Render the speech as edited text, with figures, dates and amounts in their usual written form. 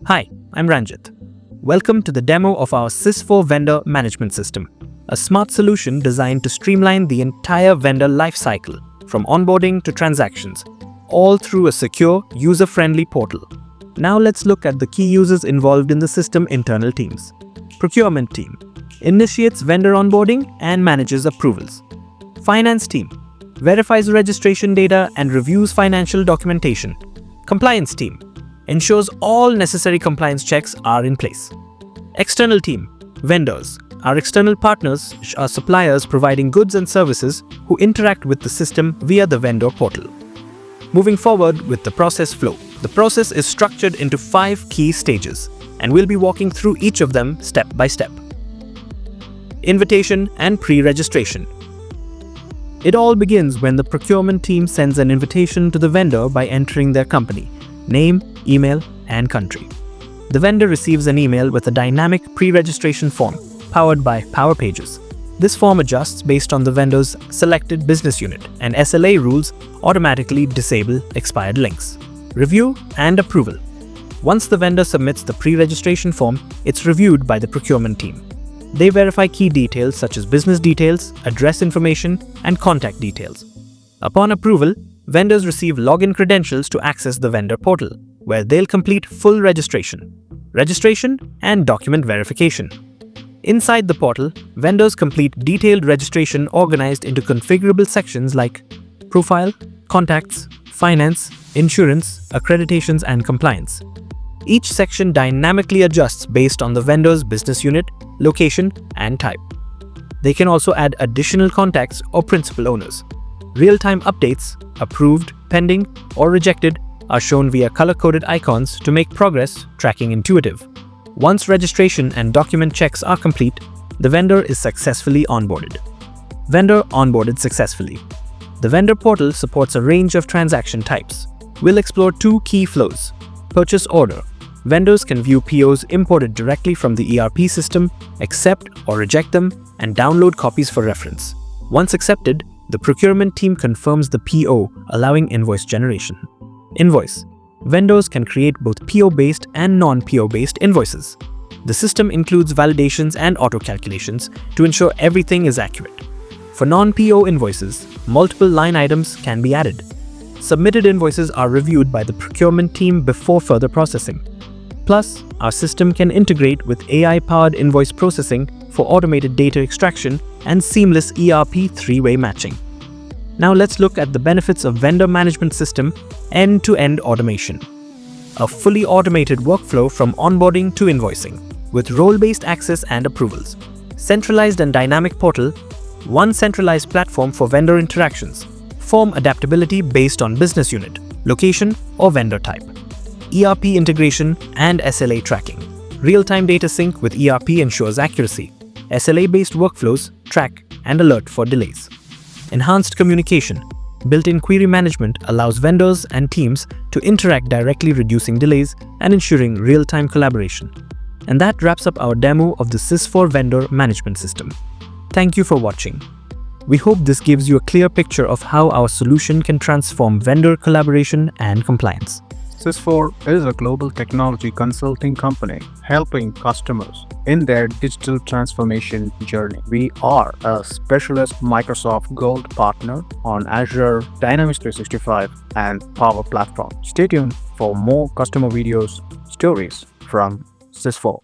Hi, I'm Ranjit. Welcome to the demo of our Sysfore Vendor Management System, a smart solution designed to streamline the entire vendor lifecycle, from onboarding to transactions, all through a secure, user-friendly portal. Now let's look at the key users involved in the system internal teams. Procurement team initiates vendor onboarding and manages approvals. Finance team verifies registration data and reviews financial documentation. Compliance team ensures all necessary compliance checks are in place. External team vendors are external partners, are suppliers providing goods and services who interact with the system via the vendor portal. Moving forward with the process flow. The process is structured into 5 key stages, and we'll be walking through each of them step by step. Invitation and pre-registration. It all begins when the procurement team sends an invitation to the vendor by entering their company, name, email, and country. The vendor receives an email with a dynamic pre-registration form powered by Power Pages. This form adjusts based on the vendor's selected business unit, and SLA rules automatically disable expired links. Review and approval. Once the vendor submits the pre-registration form, it's reviewed by the procurement team. They verify key details such as business details, address information, and contact details. Upon approval, vendors receive login credentials to access the vendor portal, where they'll complete full registration and document verification. Inside the portal, vendors complete detailed registration organized into configurable sections like profile, contacts, finance, insurance, accreditations, and compliance. Each section dynamically adjusts based on the vendor's business unit, location, and type. They can also add additional contacts or principal owners. Real-time updates, approved, pending, or rejected, are shown via color-coded icons to make progress tracking intuitive. Once registration and document checks are complete, the vendor is successfully onboarded. Vendor onboarded successfully. The vendor portal supports a range of transaction types. We'll explore 2 key flows. Purchase order. Vendors can view POs imported directly from the ERP system, accept or reject them, and download copies for reference. Once accepted, the procurement team confirms the PO, allowing invoice generation. Invoice. Vendors can create both PO-based and non-PO-based invoices. The system includes validations and auto-calculations to ensure everything is accurate. For non-PO invoices, multiple line items can be added. Submitted invoices are reviewed by the procurement team before further processing. Plus, our system can integrate with AI-powered invoice processing for automated data extraction and seamless ERP 3-way matching. Now let's look at the benefits of vendor management system end-to-end automation. A fully automated workflow from onboarding to invoicing, with role-based access and approvals. Centralized and dynamic portal, one centralized platform for vendor interactions. Form adaptability based on business unit, location, or vendor type. ERP integration and SLA tracking. Real-time data sync with ERP ensures accuracy. SLA-based workflows track and alert for delays. Enhanced communication. Built-in query management allows vendors and teams to interact directly, reducing delays and ensuring real-time collaboration. And that wraps up our demo of the Sysfore Vendor Management System. Thank you for watching. We hope this gives you a clear picture of how our solution can transform vendor collaboration and compliance. Sysfore is a global technology consulting company helping customers in their digital transformation journey. We are a specialist Microsoft Gold partner on Azure, Dynamics 365, and Power Platform. Stay tuned for more customer videos, stories from Sysfore.